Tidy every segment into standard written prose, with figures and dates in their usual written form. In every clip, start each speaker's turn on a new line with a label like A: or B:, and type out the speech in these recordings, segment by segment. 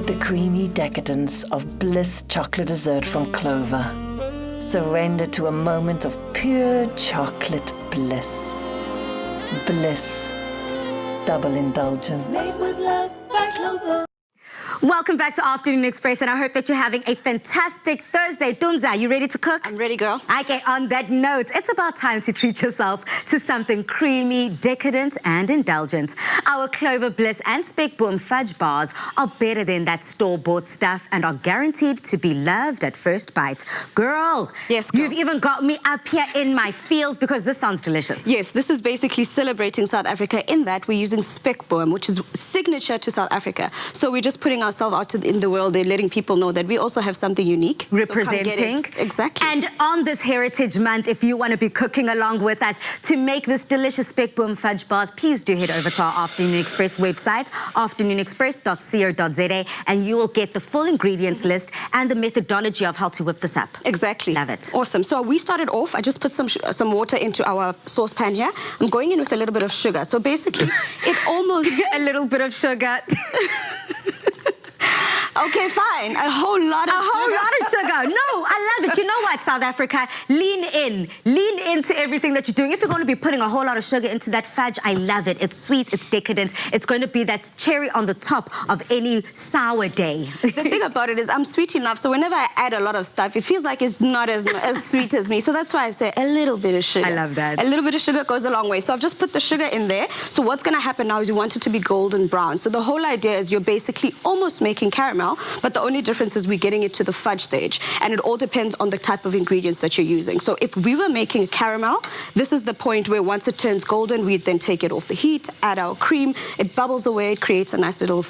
A: with the creamy decadence of Bliss chocolate dessert from Clover. Surrender to a moment of pure chocolate bliss. Bliss, double indulgent.
B: Made with love by Clover.
C: Welcome back to Afternoon Express, and I hope that you're having a fantastic Thursday. Dumza, you ready to cook?
D: I'm ready, girl.
C: Okay, on that note, it's about time to treat yourself to something creamy, decadent, and indulgent. Our Clover Bliss and Spekboom Fudge bars are better than that store-bought stuff and are guaranteed to be loved at first bite. Girl,
D: yes, girl.
C: You've even got me up here in my feels because this sounds delicious.
D: Yes, this is basically celebrating South Africa in that we're using Spekboom, which is signature to South Africa. So we're just putting ourselves out in the world. They're letting people know that we also have something unique.
C: Representing.
D: So exactly.
C: And on this Heritage Month, if you want to be cooking along with us to make this delicious Spekboom Fudge bars, please do head over to our Afternoon Express website, afternoonexpress.co.za, and you will get the full ingredients list and the methodology of how to whip this up.
D: Exactly.
C: Love it.
D: Awesome. So we started off, I just put some water into our saucepan here. I'm going in with a little bit of sugar. So basically, it almost...
C: a little bit of sugar.
D: Okay, fine. A whole lot of
C: sugar. No, I love it. You know what, South Africa? Lean in. Lean into everything that you're doing. If you're going to be putting a whole lot of sugar into that fudge, I love it. It's sweet, it's decadent. It's going to be that cherry on the top of any sour day.
D: The thing about it is I'm sweet enough, so whenever I add a lot of stuff, it feels like it's not as sweet as me. So that's why I say a little bit of sugar.
C: I love that.
D: A little bit of sugar goes a long way. So I've just put the sugar in there. So what's going to happen now is you want it to be golden brown. So the whole idea is you're basically almost making caramel, but the only difference is we're getting it to the fudge stage, and it all depends on the type of ingredients that you're using. So if we were making a caramel, this is the point where once it turns golden, we then take it off the heat, add our cream, it bubbles away, it creates a nice little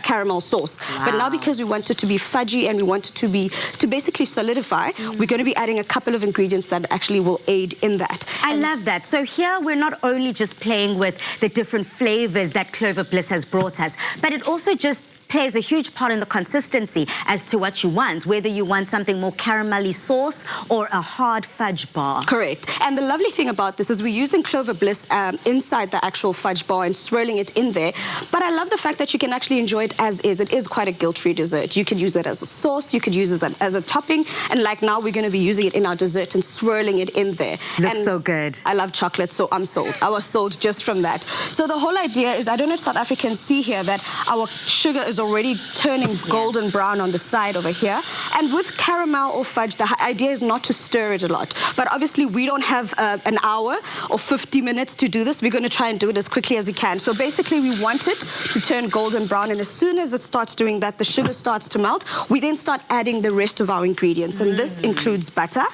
D: caramel sauce.
C: Wow.
D: But now because we want it to be fudgy and we want it to basically solidify, we're going to be adding a couple of ingredients that actually will aid in that.
C: I love that. So here we're not only just playing with the different flavors that Clover Bliss has brought us, but it also just plays a huge part in the consistency as to what you want, whether you want something more caramelly sauce or a hard fudge bar.
D: Correct. And the lovely thing about this is we're using Clover Bliss inside the actual fudge bar and swirling it in there. But I love the fact that you can actually enjoy it as is. It is quite a guilt-free dessert. You can use it as a sauce, you could use it as a topping, and like now we're going to be using it in our dessert and swirling it in there.
C: Looks so good.
D: I love chocolate, so I'm sold. I was sold just from that. So the whole idea is, I don't know if South Africans see here that our sugar is already turning golden brown on the side over here. And with caramel or fudge, the idea is not to stir it a lot. But obviously, we don't have an hour or 50 minutes to do this. We're going to try and do it as quickly as we can. So basically, we want it to turn golden brown. And as soon as it starts doing that, the sugar starts to melt. We then start adding the rest of our ingredients. And this includes butter.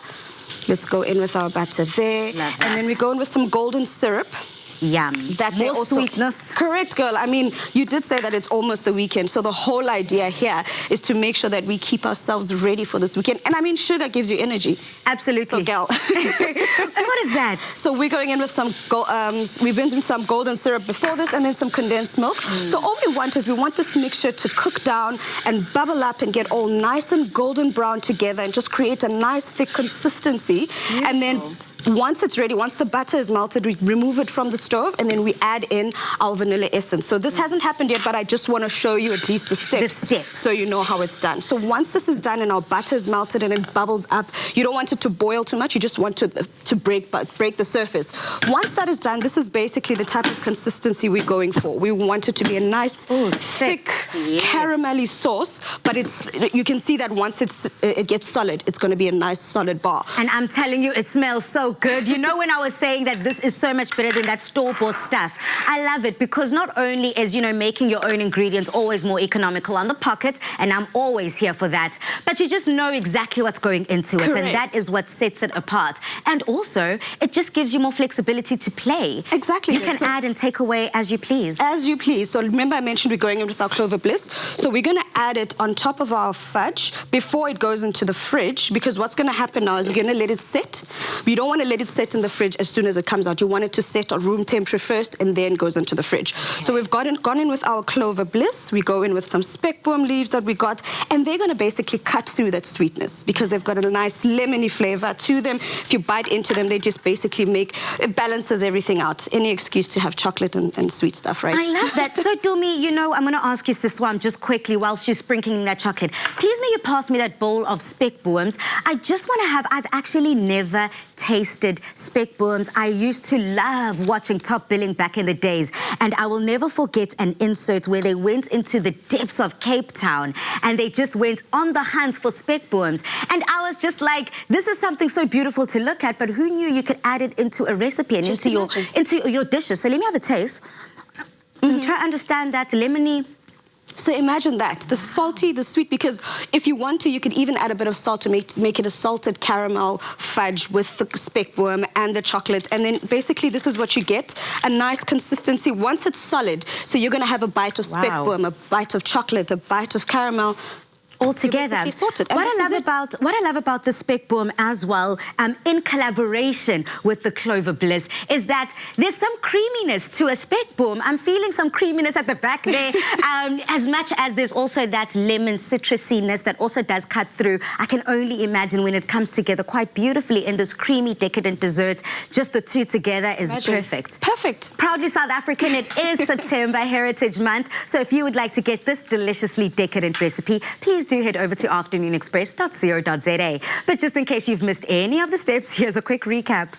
D: Let's go in with our butter there. And then we go in with some golden syrup.
C: Yum. More sweetness.
D: Correct, girl. I mean, you did say that it's almost the weekend, so the whole idea here is to make sure that we keep ourselves ready for this weekend. And I mean, sugar gives you energy.
C: Absolutely.
D: So, girl.
C: And what is that?
D: So we're going in with some, we've been doing some golden syrup before this and then some condensed milk. So all we want is we want this mixture to cook down and bubble up and get all nice and golden brown together and just create a nice thick consistency.
C: Beautiful.
D: And then once it's ready, once the butter is melted, we remove it from the stove and then we add in our vanilla essence. So this hasn't happened yet, but I just want to show you at least the steps. So you know how it's done. So once this is done and our butter is melted and it bubbles up, you don't want it to boil too much. You just want to break the surface. Once that is done, this is basically the type of consistency we're going for. We want it to be a nice, thick, caramelly sauce, but you can see that once it gets solid, it's going to be a nice solid bar.
C: And I'm telling you, it smells so good. You know, when I was saying that this is so much better than that store-bought stuff, I love it because not only is, you know, making your own ingredients always more economical on the pocket, and I'm always here for that, but you just know exactly what's going into it, and that is what sets it apart. And also, it just gives you more flexibility to play.
D: Exactly.
C: You can add and take away as you please.
D: As you please. So remember I mentioned we're going in with our Clover Bliss. So we're going to add it on top of our fudge before it goes into the fridge, because what's going to happen now is we're going to let it sit. We don't want to let it set in the fridge as soon as it comes out. You want it to set at room temperature first and then goes into the fridge. Okay. So we've gone in with our Clover Bliss. We go in with some Spekboom leaves that we got, and they're going to basically cut through that sweetness because they've got a nice lemony flavor to them. If you bite into them, they just basically it balances everything out. Any excuse to have chocolate and sweet stuff, right?
C: I love that. So, Dumi, you know, I'm going to ask you, Siswam, just quickly, whilst you're sprinkling that chocolate, please may you pass me that bowl of Spekbooms. I just want to I've actually never tasted Spekbooms. I used to love watching Top Billing back in the days, and I will never forget an insert where they went into the depths of Cape Town and they just went on the hunt for Spekbooms. And I was just like, this is something so beautiful to look at, but who knew you could add it into a recipe and into your dishes? So let me have a taste. Try to understand that lemony.
D: So imagine that, the salty, the sweet, because if you want to, you could even add a bit of salt to make it a salted caramel fudge with the Spekboom and the chocolate. And then basically this is what you get, a nice consistency once it's solid. So you're going to have a bite of Spekboom, a bite of chocolate, a bite of caramel.
C: All together.
D: Sorted.
C: What I love about the Spekboom as well, in collaboration with the Clover Bliss, is that there's some creaminess to a Spekboom. I'm feeling some creaminess at the back there, as much as there's also that lemon citrusiness that also does cut through. I can only imagine when it comes together quite beautifully in this creamy, decadent dessert. Just the two together is perfect.
D: Perfect.
C: Proudly South African, it is September Heritage Month. So if you would like to get this deliciously decadent recipe, please do head over to afternoonexpress.co.za. But just in case you've missed any of the steps, here's a quick recap.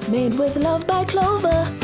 B: Made with love by Clover.